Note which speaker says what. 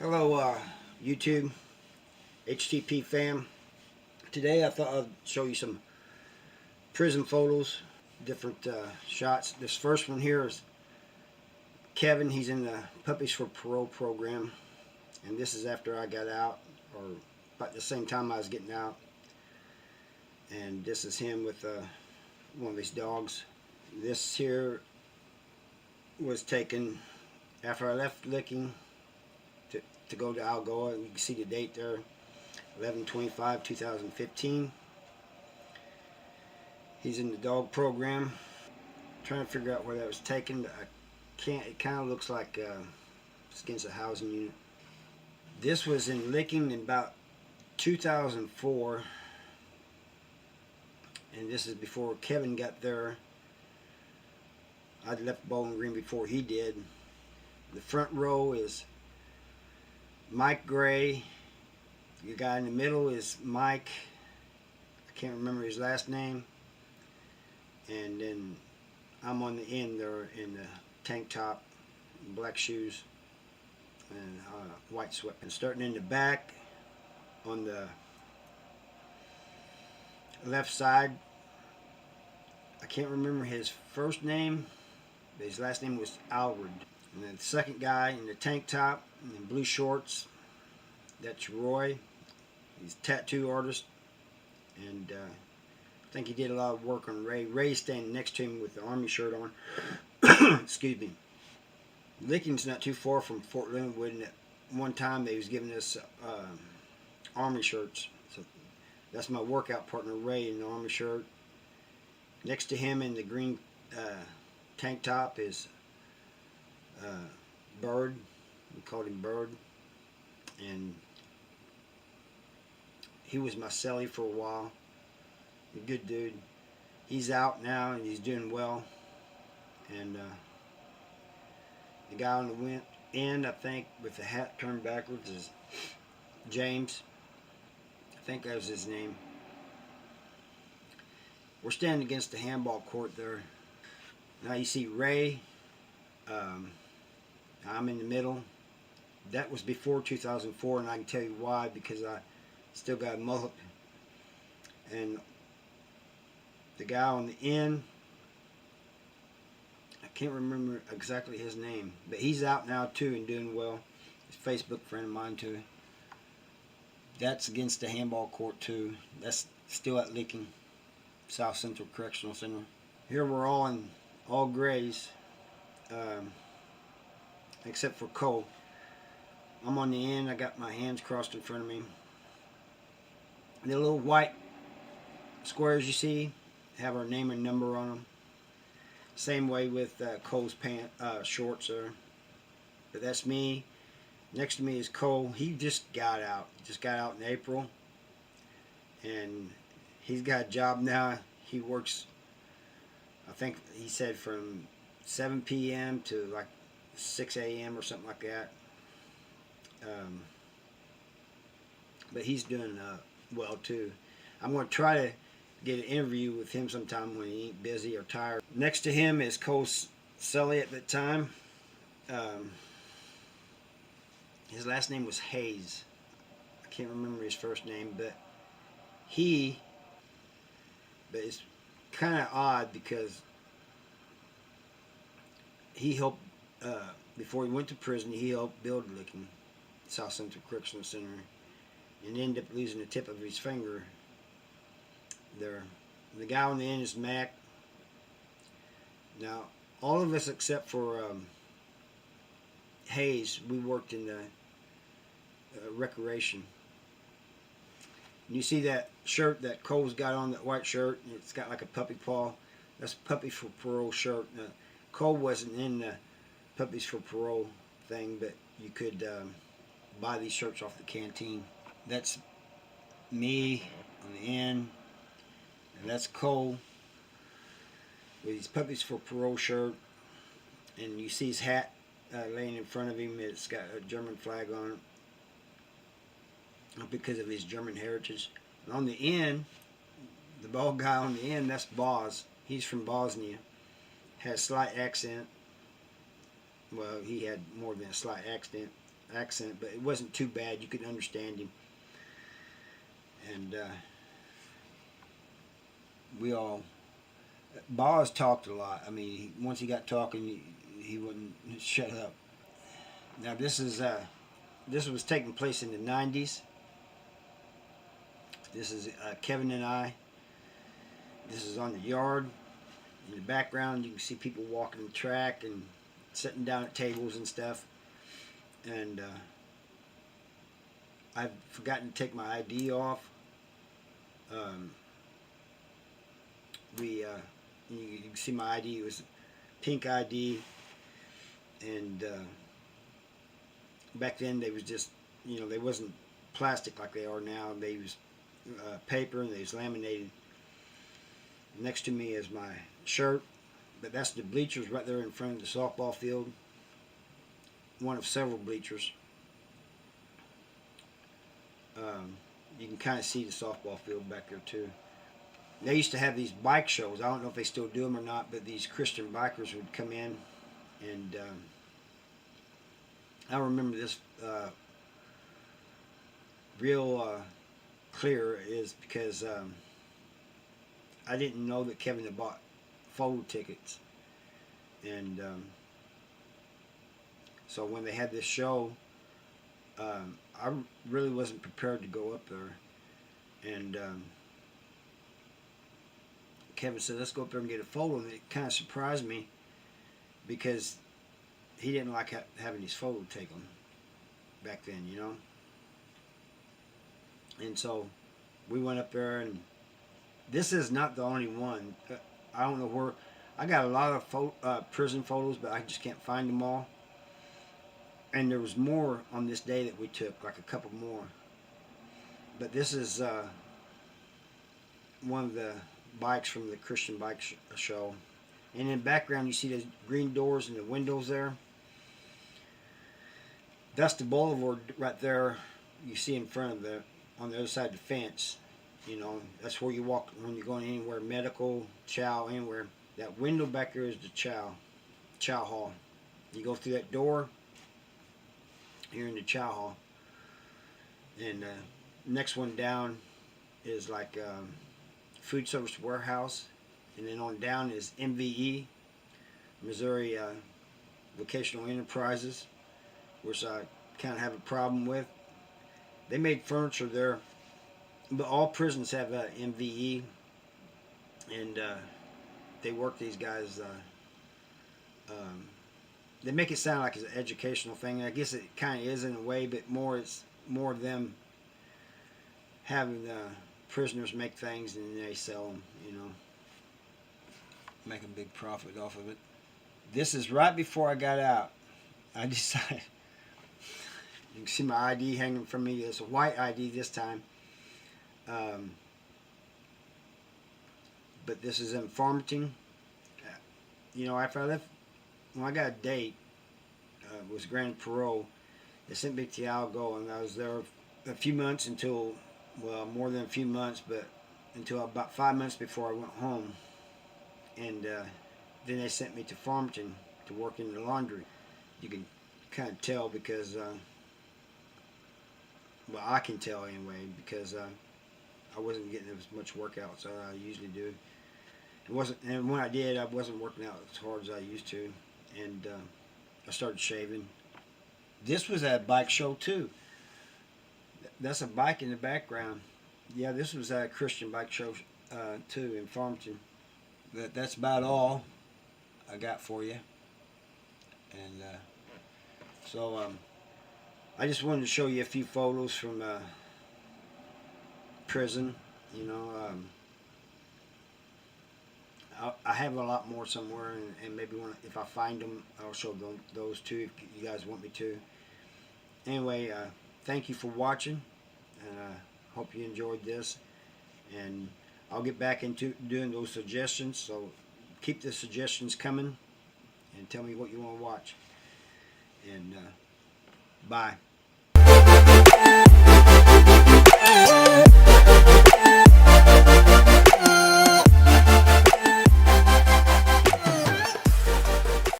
Speaker 1: Hello, YouTube, HTP fam. Today I thought I'd show you some prison photos, different shots. This first one here is Kevin. He's in the Puppies for Parole program, and this is after I got out, or about the same time I was getting out. And this is him with one of his dogs. This here was taken after I left Licking to go to Algoa. You can see the date there, 11/25/2015. He's in the dog program. I'm trying to figure out where that was taken, but I can't. It kind of looks like it's against a housing unit. This was in Licking in about 2004, and this is before Kevin got there. I'd left Bowling Green before he did. The front row is Mike Gray. The guy in the middle is Mike. I can't remember his last name. And then I'm on the end there in the tank top, black shoes, and white sweatpants. Starting in the back on the left side, I can't remember his first name, but his last name was Alred. And then the second guy in the tank top and blue shorts, that's Roy. He's a tattoo artist, and I think he did a lot of work on Ray. Ray's standing next to him with the Army shirt on. Excuse me. Licking's not too far from Fort Linwood, and at one time they was giving us Army shirts. So that's my workout partner, Ray, in the Army shirt. Next to him in the green tank top is Bird. We called him Bird. And he was my cellie for a while. A good dude. He's out now and he's doing well. And the guy on the end, I think, with the hat turned backwards is James. I think that was his name. We're standing against the handball court there. Now you see Ray. I'm in the middle. That was before 2004, and I can tell you why, because I still got a mullet. And the guy on the end, I can't remember exactly his name, but he's out now too and doing well. He's a Facebook friend of mine too. That's against the handball court too. That's still at Licking, South Central Correctional Center. Here we're all in all grays, except for Cole. I'm on the end. I got my hands crossed in front of me. The little white squares you see have our name and number on them. Same way with Cole's shorts there. But that's me. Next to me is Cole. He just got out. Just got out in April. And he's got a job now. He works, I think he said, from 7 p.m. to like 6 a.m. or something like that. But he's doing well too. I'm going to try to get an interview with him sometime when he ain't busy or tired. Next to him is Cole Sully at that time. His last name was Hayes. I can't remember his first name, but it's kind of odd because he helped, before he went to prison, he helped build Licking, South Central Correctional Center, and ended up losing the tip of his finger there. The guy on the end is Mac. Now, all of us except for Hayes, we worked in the recreation. And you see that shirt that Cole's got on, that white shirt, and it's got like a puppy paw. That's a Puppy for Parole shirt. Now, Cole wasn't in the Puppies for Parole thing, but you could buy these shirts off the canteen. That's me on the end, and that's Cole with his Puppies for Parole shirt. And you see his hat laying in front of him. It's got a German flag on it because of his German heritage. And on the end, the bald guy on the end, that's Boz. He's from Bosnia. Has a slight accent. Well, he had more than a slight accent. accent, but it wasn't too bad. You could understand him. And Boz talked a lot. I mean, once he got talking, he wouldn't shut up. Now this was taking place in the 90s. This is Kevin and I. This is on the yard. In the background, you can see people walking the track and sitting down at tables and stuff. And I've forgotten to take my ID off. You can see my ID. It was pink ID. And back then they was just, they wasn't plastic like they are now. They was paper, and they was laminated. Next to me is my shirt, but that's the bleachers right there in front of the softball field. One of several bleachers. You can kind of see the softball field back there too. They used to have these bike shows. I don't know if they still do them or not, but these Christian bikers would come in, and I remember this real clear is because I didn't know that Kevin had bought photo tickets, and so when they had this show, I really wasn't prepared to go up there, and Kevin said, "Let's go up there and get a photo," and it kind of surprised me because he didn't like having his photo taken back then, And so we went up there, and this is not the only one. I don't know where. I got a lot of prison photos, but I just can't find them all. And there was more on this day that we took, like a couple more. But this is one of the bikes from the Christian bike show. And in the background, you see the green doors and the windows there. That's the boulevard right there. You see in front of on the other side of the fence. That's where you walk when you're going anywhere, medical, chow, anywhere. That window back there is the chow hall. You go through that door, you're in the chow hall. And next one down is like food service warehouse. And then on down is MVE, Missouri Vocational Enterprises, which I kind of have a problem with. They made furniture there, but all prisons have MVE, and they work these guys. They make it sound like it's an educational thing. I guess it kind of is in a way, but it's more of them having prisoners make things and they sell them, make a big profit off of it. This is right before I got out. I decided. You can see my ID hanging from me. It's a white ID this time. But this is in Farmington. After I left, when I got a date, it was granted parole. They sent me to Algo, and I was there a few months until, well, more than a few months, but until about 5 months before I went home. And then they sent me to Farmington to work in the laundry. You can kind of tell because, well, I can tell anyway, because I wasn't getting as much workout as I usually do. And when I did, I wasn't working out as hard as I used to, and I started shaving. This was at a bike show too. That's a bike in the background. Yeah, this was at a Christian bike show too in Farmington. That's about all I got for you. And so I just wanted to show you a few photos from prison. I have a lot more somewhere, and maybe if I find them, I'll show those too if you guys want me to. Anyway, thank you for watching, and I hope you enjoyed this. And I'll get back into doing those suggestions, so keep the suggestions coming and tell me what you want to watch. And bye.